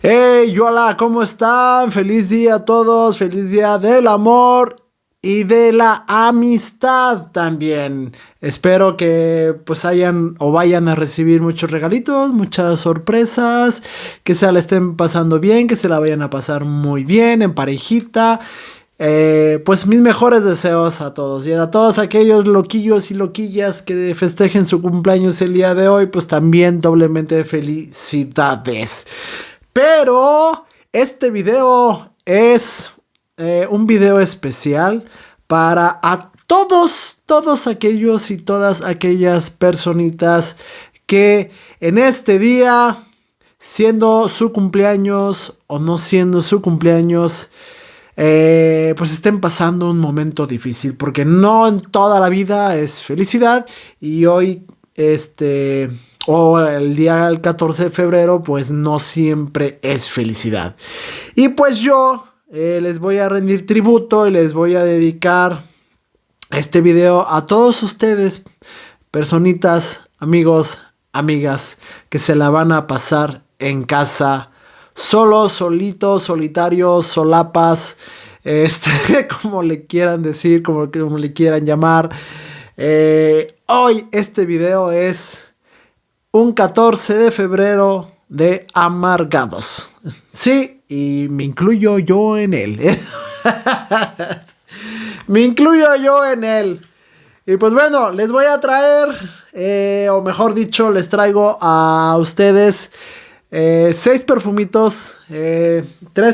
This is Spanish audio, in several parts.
Hey, hola, ¿cómo están? Feliz día a todos, feliz día del amor y de la amistad también. Espero que pues hayan o vayan a recibir muchos regalitos, muchas sorpresas, que se la estén pasando bien, que se la vayan a pasar muy bien en parejita. Pues mis mejores deseos a todos y a todos aquellos loquillos y loquillas que festejen su cumpleaños el día de hoy, pues también doblemente felicidades. Pero este video es un video especial para a todos aquellos y todas aquellas personitas que en este día, siendo su cumpleaños o no siendo su cumpleaños, pues estén pasando un momento difícil, porque no en toda la vida es felicidad y hoy o el día del 14 de febrero pues no siempre es felicidad. Y pues yo les voy a rendir tributo y les voy a dedicar este video a todos ustedes, personitas, amigos, amigas, que se la van a pasar en casa solos, solitos, solitarios, solapas, como le quieran decir, como le quieran llamar. Hoy este video es un 14 de febrero de amargados. Sí, y me incluyo yo en él. Me incluyo yo en él. Y pues bueno, les voy a traer, o mejor dicho, les traigo a ustedes 6 perfumitos, 3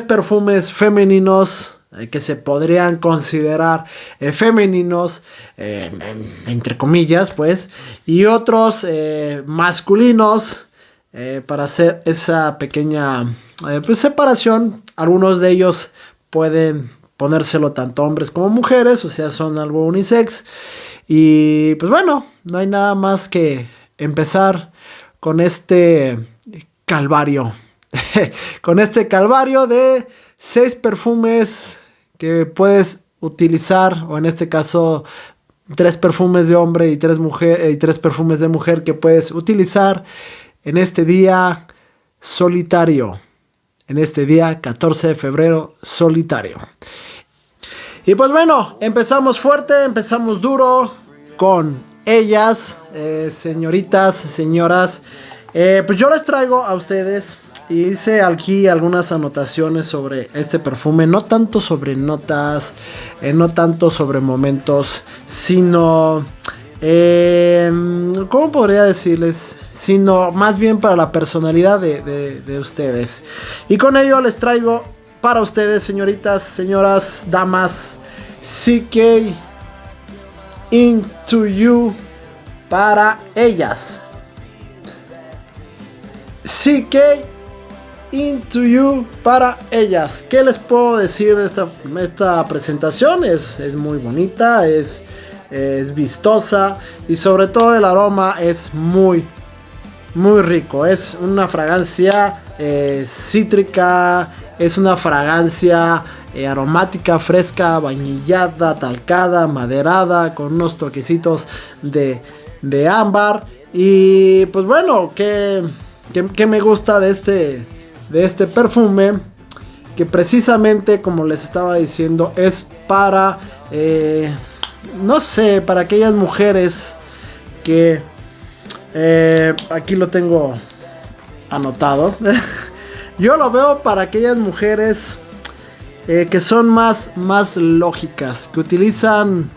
perfumes femeninos que se podrían considerar femeninos, entre comillas, pues, y otros masculinos, para hacer esa pequeña pues, separación. Algunos de ellos pueden ponérselo tanto hombres como mujeres, o sea, son algo unisex. Y pues bueno, no hay nada más que empezar con este calvario. Con este calvario de 6 perfumes que puedes utilizar, o en este caso 3 perfumes de hombre y 3 perfumes de mujer que puedes utilizar en este día solitario, en este día 14 de febrero solitario. Y pues bueno, empezamos fuerte, empezamos duro con ellas, señoritas, señoras. Pues yo les traigo a ustedes, y hice aquí algunas anotaciones sobre este perfume, no tanto sobre notas, no tanto sobre momentos, sino, ¿cómo podría decirles? Sino más bien para la personalidad de ustedes. Y con ello les traigo para ustedes, señoritas, señoras, damas, CK Into You para ellas. CK Into You para ellas. ¿Qué les puedo decir de esta presentación? Es muy bonita, es vistosa y sobre todo el aroma es muy rico. Es una fragancia cítrica, es una fragancia aromática, fresca, vainillada, talcada, maderada, con unos toquecitos de ámbar. Y pues bueno, que me gusta de este perfume, que precisamente, como les estaba diciendo, es para no sé, para aquellas mujeres que aquí lo tengo anotado. Yo lo veo para aquellas mujeres que son más lógicas, que utilizan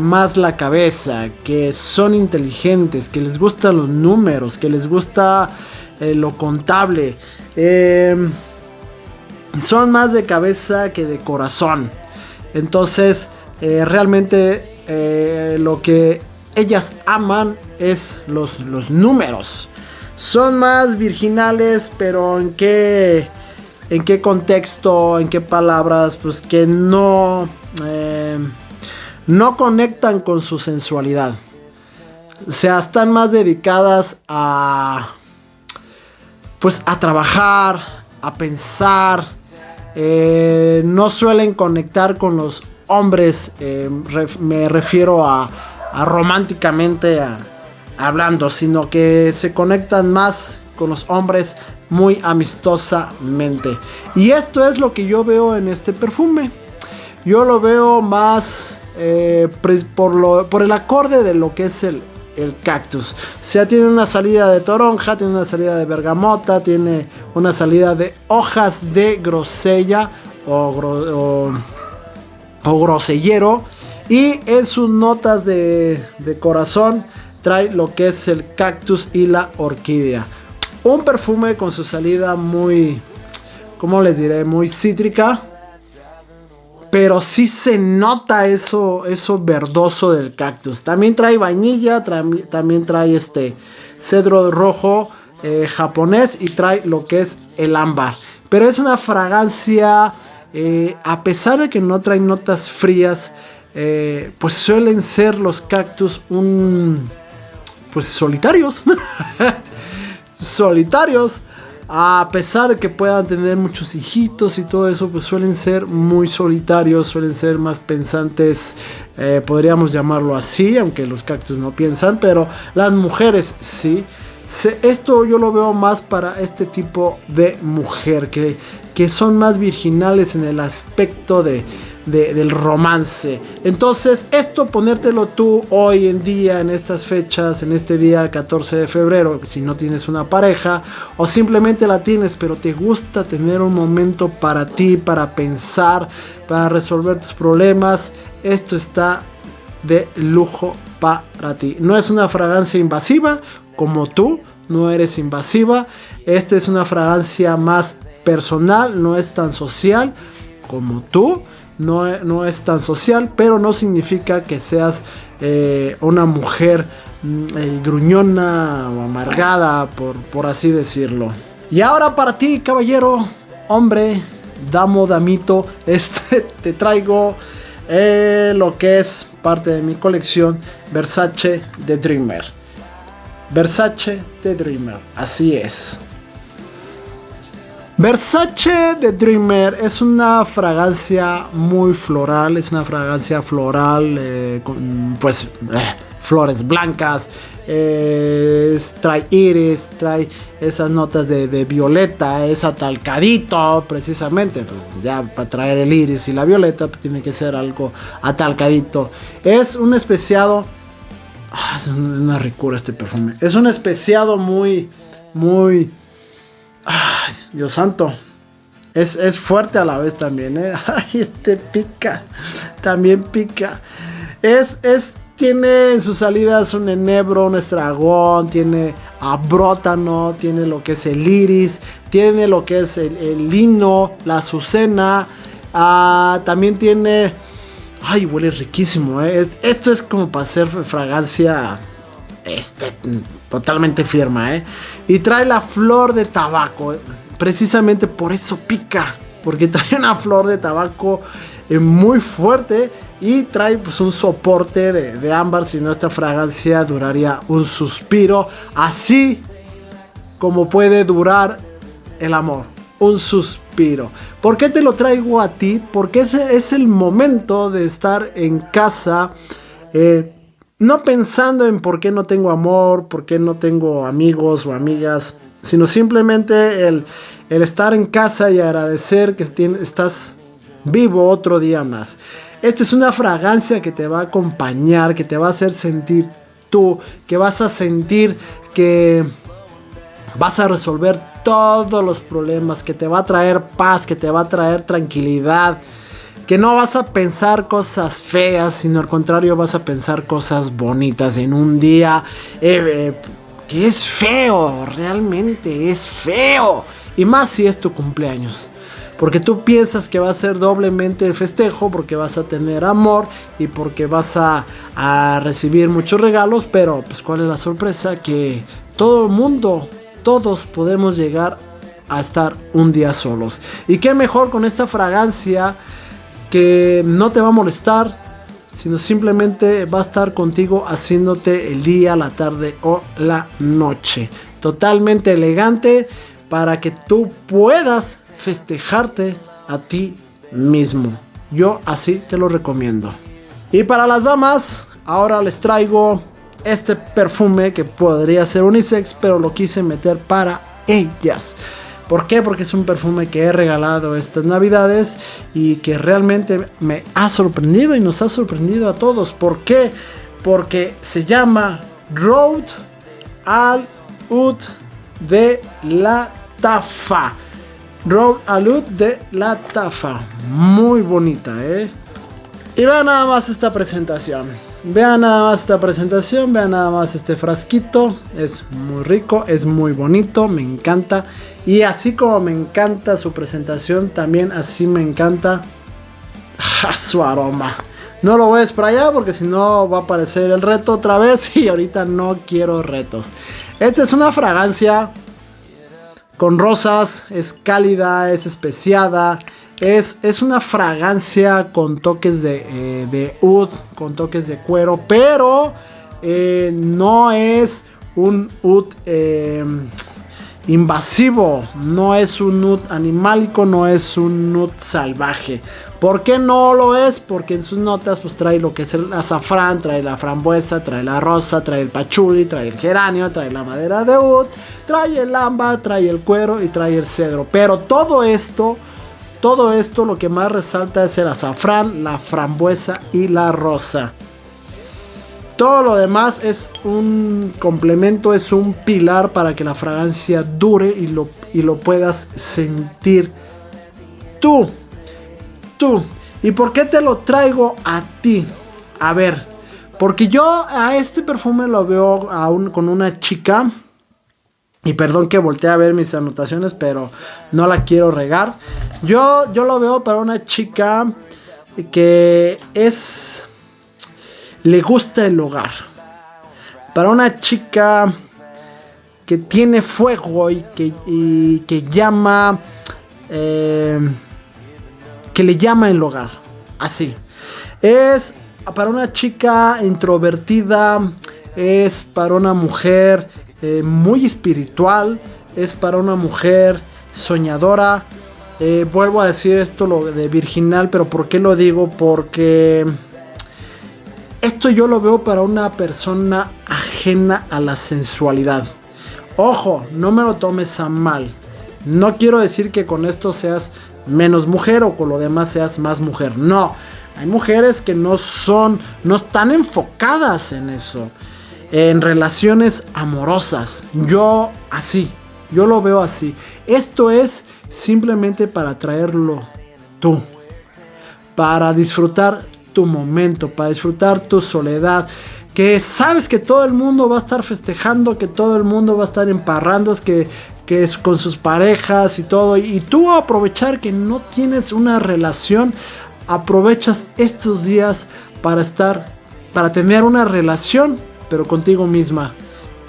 más la cabeza, que son inteligentes, que les gustan los números, que les gusta lo contable. Son más de cabeza que de corazón. Entonces realmente lo que ellas aman es los números. Son más virginales, pero ¿en qué contexto, en qué palabras? Pues que no conectan con su sensualidad. O sea, están más dedicadas a trabajar, a pensar. No suelen conectar con los hombres. Me refiero a románticamente hablando, sino que se conectan más con los hombres muy amistosamente. Y esto es lo que yo veo en este perfume. Yo lo veo más por el acorde de lo que es el cactus. O sea, tiene una salida de toronja, tiene una salida de bergamota, tiene una salida de hojas de grosella o grosellero. Y en sus notas de corazón trae lo que es el cactus y la orquídea. Un perfume con su salida muy, ¿cómo les diré? Muy cítrica. Pero sí se nota eso verdoso del cactus. También trae vainilla, también trae cedro rojo japonés y trae lo que es el ámbar. Pero es una fragancia, a pesar de que no trae notas frías, pues suelen ser los cactus pues solitarios. Solitarios. A pesar de que puedan tener muchos hijitos y todo eso, pues suelen ser muy solitarios, suelen ser más pensantes, podríamos llamarlo así, aunque los cactus no piensan, pero las mujeres sí. Esto yo lo veo más para este tipo de mujer, que son más virginales en el aspecto del romance. Entonces esto ponértelo tú hoy en día, en estas fechas, en este día 14 de febrero, si no tienes una pareja o simplemente la tienes pero te gusta tener un momento para ti, para pensar, para resolver tus problemas, esto está de lujo para ti. No es una fragancia invasiva como tú no eres invasiva. Esta es una fragancia más personal, no es tan social como tú. No es tan social, pero no significa que seas una mujer gruñona o amargada, por así decirlo. Y ahora para ti, caballero, hombre, damo, damito, te traigo lo que es parte de mi colección, Versace The Dreamer. Versace The Dreamer, así es. Versace The Dreamer es una fragancia muy floral, es una fragancia floral con flores blancas, trae iris, trae esas notas de violeta, es atalcadito precisamente, pues ya para traer el iris y la violeta pues tiene que ser algo atalcadito. Es un especiado, es una ricura este perfume, es un especiado muy... Ay, Dios santo. Es fuerte a la vez también, ¿eh? Ay, pica. También pica. Tiene en sus salidas un enebro, un estragón, tiene abrótano, tiene lo que es el iris, tiene lo que es el lino, la azucena. También tiene... Ay, huele riquísimo, ¿eh? Esto es como para hacer fragancia... totalmente firme, ¿eh? Y trae la flor de tabaco, precisamente por eso pica, porque trae una flor de tabaco muy fuerte y trae pues un soporte de ámbar. Si no, esta fragancia duraría un suspiro, así como puede durar el amor, un suspiro. ¿Por qué te lo traigo a ti? Porque ese es el momento de estar en casa, no pensando en por qué no tengo amor, por qué no tengo amigos o amigas, sino simplemente el estar en casa y agradecer que estás vivo otro día más. Esta es una fragancia que te va a acompañar, que te va a hacer sentir tú, que vas a sentir que vas a resolver todos los problemas, que te va a traer paz, que te va a traer tranquilidad. Que no vas a pensar cosas feas, sino al contrario vas a pensar cosas bonitas en un día que es feo, realmente es feo. Y más si es tu cumpleaños. Porque tú piensas que va a ser doblemente el festejo, porque vas a tener amor y porque vas a recibir muchos regalos. Pero pues ¿cuál es la sorpresa? Que todo el mundo, todos podemos llegar a estar un día solos. Y qué mejor con esta fragancia que no te va a molestar, sino simplemente va a estar contigo haciéndote el día, la tarde o la noche. Totalmente elegante para que tú puedas festejarte a ti mismo. Yo así te lo recomiendo. Y para las damas, ahora les traigo este perfume que podría ser unisex, pero lo quise meter para ellas. ¿Por qué? Porque es un perfume que he regalado estas navidades y que realmente me ha sorprendido y nos ha sorprendido a todos. ¿Por qué? Porque se llama Road al Oud de la Tafa. Road al Oud de la Tafa. Muy bonita, ¿eh? Y vean nada más esta presentación. Vean nada más esta presentación. Vean nada más este frasquito. Es muy rico, es muy bonito, me encanta. Y así como me encanta su presentación, también así me encanta su aroma. No lo voy a sprayar porque si no va a aparecer el reto otra vez. Y ahorita no quiero retos. Esta es una fragancia con rosas. Es cálida, es especiada. Es una fragancia con toques de oud, con toques de cuero. Pero no es un oud invasivo. No es un oud animálico, no es un oud salvaje. ¿Por qué no lo es? Porque en sus notas pues trae lo que es el azafrán, trae la frambuesa, trae la rosa, trae el pachuli, trae el geranio, trae la madera de oud, trae el ámbar, trae el cuero y trae el cedro. Pero todo esto lo que más resalta es el azafrán, la frambuesa y la rosa. Todo lo demás es un complemento, es un pilar para que la fragancia dure y lo puedas sentir tú. ¿Y por qué te lo traigo a ti? A ver, porque yo a este perfume lo veo con una chica. Y perdón que volteé a ver mis anotaciones, pero no la quiero regar. Yo lo veo para una chica que le gusta el hogar. Para una chica que tiene fuego y que llama... que le llama el hogar. Así. Es para una chica introvertida. Es para una mujer muy espiritual. Es para una mujer soñadora. Vuelvo a decir esto lo de virginal. Pero ¿por qué lo digo? Porque esto yo lo veo para una persona ajena a la sensualidad. Ojo, no me lo tomes a mal. No quiero decir que con esto seas menos mujer o con lo demás seas más mujer. No, hay mujeres que no están enfocadas en eso, en relaciones amorosas. Yo lo veo así. Esto es simplemente para traerlo tú, para disfrutar tu momento, para disfrutar tu soledad. Que sabes que todo el mundo va a estar festejando, que todo el mundo va a estar en parrandas, que es con sus parejas y todo, y tú aprovechar que no tienes una relación, aprovechas estos días para tener una relación, pero contigo misma.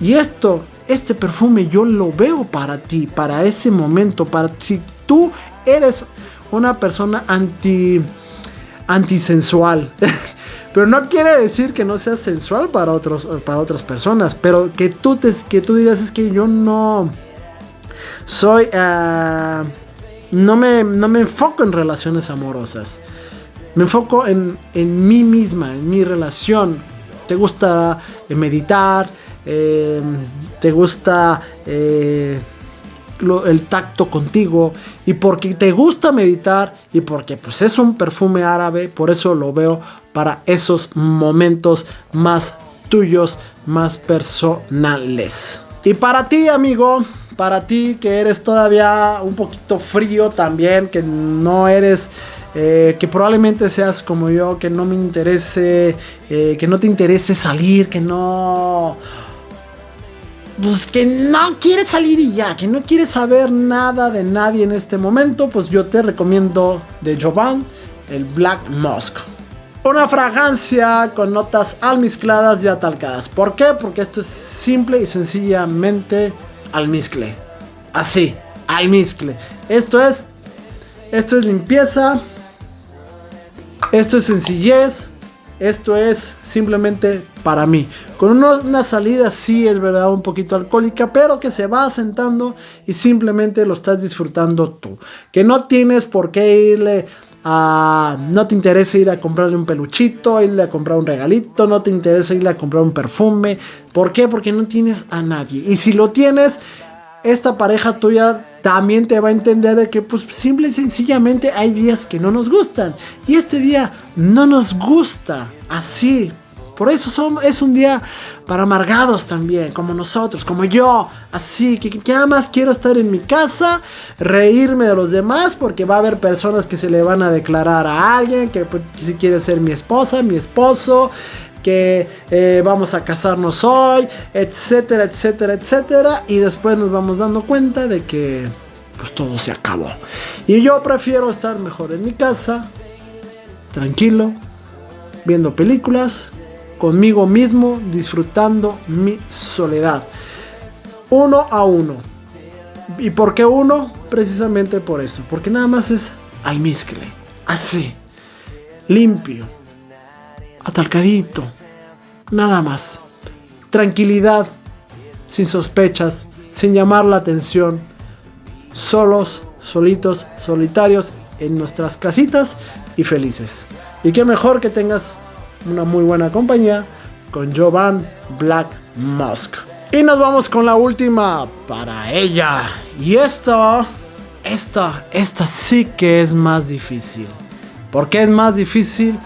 Y este perfume yo lo veo para ti, para ese momento, si tú eres una persona antisensual. Pero no quiere decir que no seas sensual para otras personas, pero que tú digas, es que yo no soy, no me enfoco en relaciones amorosas. Me enfoco en mí misma, en mi relación. Te gusta meditar, te gusta el tacto contigo, y porque te gusta meditar y porque pues es un perfume árabe, por eso lo veo para esos momentos más tuyos, más personales. Y para ti, amigo, para ti que eres todavía un poquito frío también, que no eres, que probablemente seas como yo, que no me interese, que no te interese salir, que no quieres salir y ya, que no quieres saber nada de nadie en este momento, pues yo te recomiendo de Jovan el Black Musk. Una fragancia con notas almizcladas y atalcadas. ¿Por qué? Porque esto es simple y sencillamente almizcle. Así, almizcle. Esto es limpieza. Esto es sencillez. Esto es simplemente para mí. Con una salida, sí, es verdad, un poquito alcohólica, pero que se va asentando y simplemente lo estás disfrutando tú. Que no tienes por qué irle a... No te interesa ir a comprarle un peluchito, irle a comprar un regalito, no te interesa irle a comprar un perfume. ¿Por qué? Porque no tienes a nadie. Y si lo tienes, esta pareja tuya también te va a entender de que pues simple y sencillamente hay días que no nos gustan. Y este día no nos gusta así. Por eso es un día para amargados también, como nosotros, como yo. Así que nada más quiero estar en mi casa, reírme de los demás, porque va a haber personas que se le van a declarar a alguien, que pues, si quiere ser mi esposa, mi esposo, que vamos a casarnos hoy, etcétera, etcétera, etcétera. Y después nos vamos dando cuenta de que pues todo se acabó. Y yo prefiero estar mejor en mi casa, tranquilo, viendo películas, conmigo mismo, disfrutando mi soledad. 1 a 1. ¿Y por qué 1? Precisamente por eso. Porque nada más es almizcle. Así. Limpio. Atalcadito. Nada más. Tranquilidad. Sin sospechas. Sin llamar la atención. Solos, solitos, solitarios. En nuestras casitas. Y felices. Y qué mejor que tengas una muy buena compañía con Jovan Black Musk. Y nos vamos con la última para ella. Y esta sí que es más difícil. ¿Por qué es más difícil?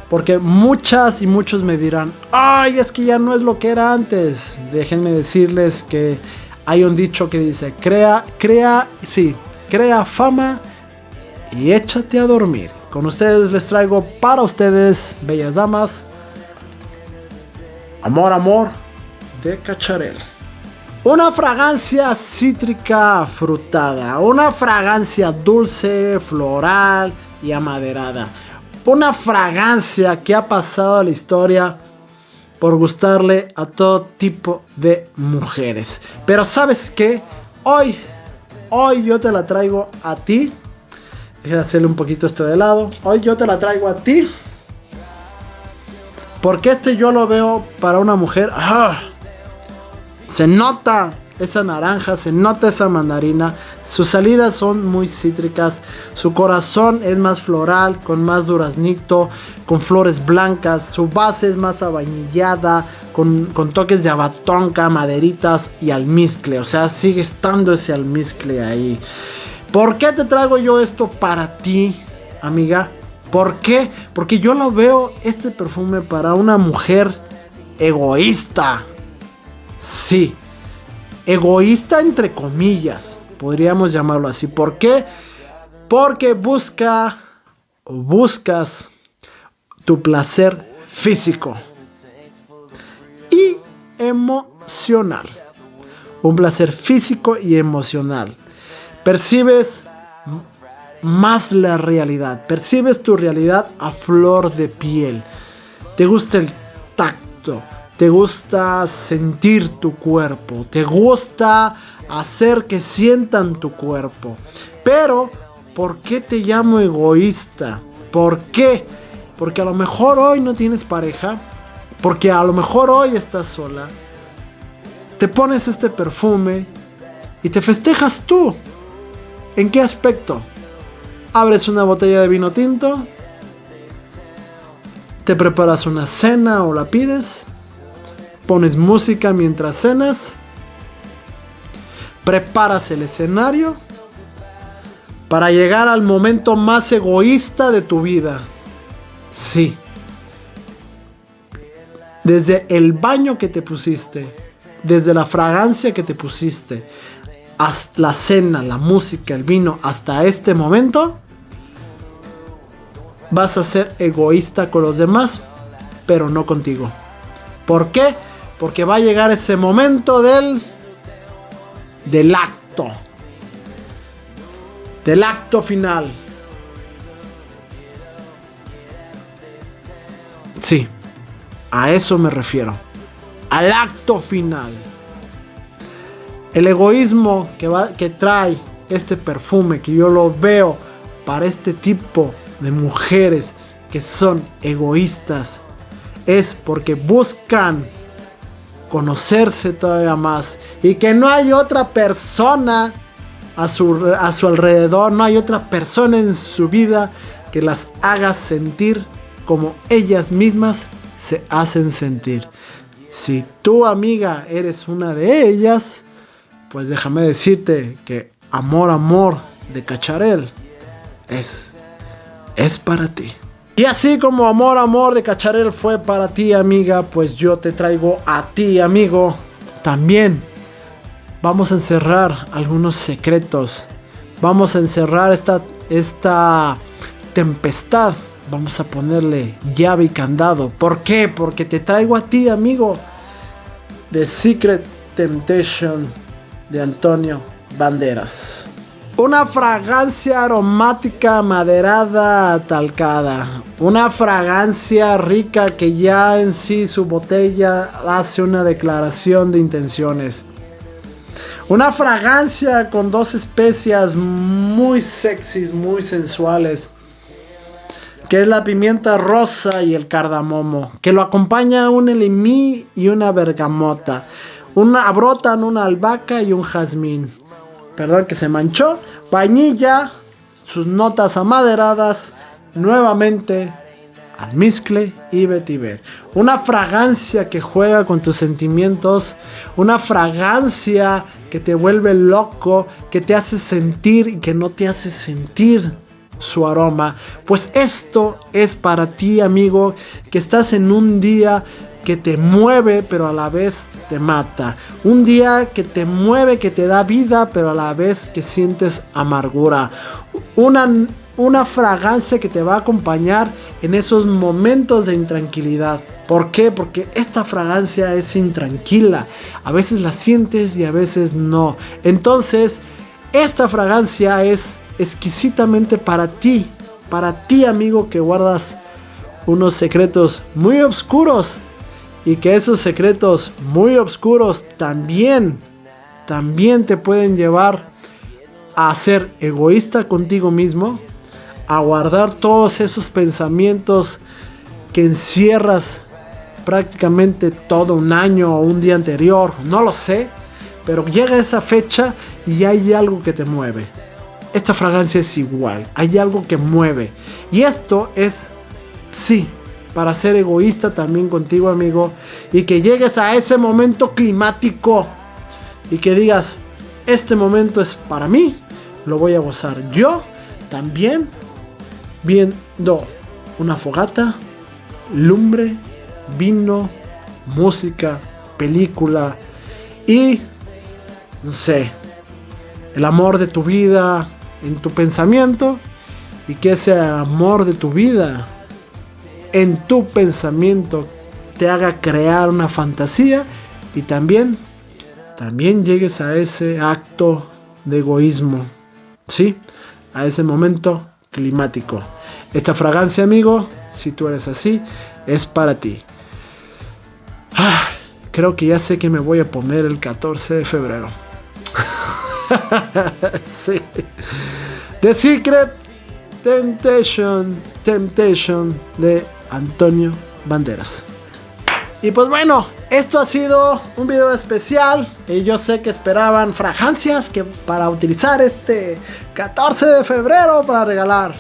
Porque muchas y muchos me dirán, ay, es que ya no es lo que era antes. Déjenme decirles que hay un dicho que dice, crea fama y échate a dormir. Con ustedes les traigo para ustedes, bellas damas, Amor de Cacharel. Una fragancia cítrica frutada, una fragancia dulce, floral y amaderada. Una fragancia que ha pasado a la historia por gustarle a todo tipo de mujeres. Pero ¿sabes qué? Hoy yo te la traigo a ti. Deja de hacerle un poquito esto de lado. Hoy yo te la traigo a ti. Porque yo lo veo para una mujer. Se nota esa naranja, se nota esa mandarina. Sus salidas son muy cítricas. Su corazón es más floral, con más duraznito, con flores blancas. Su base es más avainillada, con toques de abatonca, maderitas y almizcle. O sea, sigue estando ese almizcle ahí. ¿Por qué te traigo yo esto para ti, amiga? ¿Por qué? Porque yo lo veo, este perfume, para una mujer egoísta. Sí, egoísta entre comillas, podríamos llamarlo así. ¿Por qué? Porque buscas tu placer físico y emocional. Un placer físico y emocional. Percibes más la realidad. Percibes tu realidad a flor de piel. Te gusta el tacto. Te gusta sentir tu cuerpo. Te gusta hacer que sientan tu cuerpo. Pero, ¿por qué te llamo egoísta? ¿Por qué? Porque a lo mejor hoy no tienes pareja. Porque a lo mejor hoy estás sola. Te pones este perfume y te festejas tú. ¿En qué aspecto? Abres una botella de vino tinto, te preparas una cena o la pides, pones música mientras cenas, preparas el escenario para llegar al momento más egoísta de tu vida. Sí. Desde el baño que te pusiste, desde la fragancia que te pusiste, hasta la cena, la música, el vino, hasta este momento, vas a ser egoísta con los demás, pero no contigo. ¿Por qué? Porque va a llegar ese momento del acto. Del acto final. Sí, a eso me refiero. Al acto final. El egoísmo que trae este perfume, que yo lo veo para este tipo de mujeres que son egoístas, es porque buscan conocerse todavía más y que no hay otra persona a su alrededor, no hay otra persona en su vida que las haga sentir como ellas mismas se hacen sentir. Si tú, amiga, eres una de ellas, pues déjame decirte que Amor de Cacharel es para ti. Y así como Amor de Cacharel fue para ti, amiga, pues yo te traigo a ti, amigo, también. Vamos a encerrar algunos secretos. Vamos a encerrar esta tempestad. Vamos a ponerle llave y candado. ¿Por qué? Porque te traigo a ti, amigo, The Secret Temptation de Antonio Banderas. Una fragancia aromática maderada talcada. Una fragancia rica que ya en sí su botella hace una declaración de intenciones. Una fragancia con 2 especias muy sexys, muy sensuales, que es la pimienta rosa y el cardamomo, que lo acompaña un elimí y una bergamota. Brotan una albahaca y un jazmín. Perdón que se manchó. Vainilla, sus notas amaderadas, nuevamente almizcle y vetiver. Una fragancia que juega con tus sentimientos, una fragancia que te vuelve loco, que te hace sentir y que no te hace sentir su aroma. Pues esto es para ti, amigo, que estás en un día que te mueve pero a la vez te mata. Un día que te mueve, que te da vida pero a la vez que sientes amargura. Una fragancia que te va a acompañar en esos momentos de intranquilidad. ¿Por qué? Porque esta fragancia es intranquila. A veces la sientes y a veces no. Entonces, esta fragancia es exquisitamente para ti, amigo, que guardas unos secretos muy oscuros. Y que esos secretos muy oscuros también te pueden llevar a ser egoísta contigo mismo, a guardar todos esos pensamientos que encierras prácticamente todo un año o un día anterior, no lo sé, pero llega esa fecha y hay algo que te mueve. Esta fragancia es igual, hay algo que mueve. Y esto es, sí, para ser egoísta también contigo, amigo, y que llegues a ese momento climático y que digas, este momento es para mí, lo voy a gozar yo también, viendo una fogata, lumbre, vino, música, película y, no sé, el amor de tu vida en tu pensamiento, y que ese amor de tu vida en tu pensamiento te haga crear una fantasía y también llegues a ese acto de egoísmo, ¿sí? A ese momento climático. Esta fragancia, amigo, si tú eres así, es para ti. Creo que ya sé que me voy a poner el 14 de febrero. Sí. The Secret Temptation de Antonio Banderas. Y pues bueno, esto ha sido un video especial. Y yo sé que esperaban fragancias que para utilizar este 14 de febrero para regalar.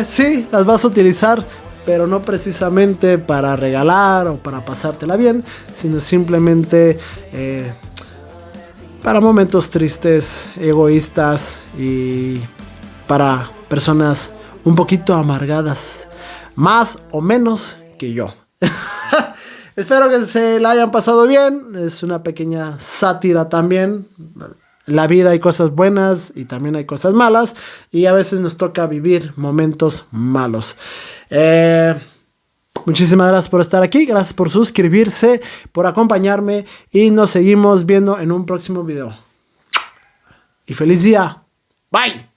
Sí, las vas a utilizar, pero no precisamente para regalar o para pasártela bien, sino simplemente para momentos tristes, egoístas y para personas un poquito amargadas, más o menos que yo. Espero que se la hayan pasado bien. Es una pequeña sátira también. En la vida hay cosas buenas y también hay cosas malas, y a veces nos toca vivir momentos malos. Muchísimas gracias por estar aquí, gracias por suscribirse, por acompañarme, y nos seguimos viendo en un próximo video. Y feliz día. Bye.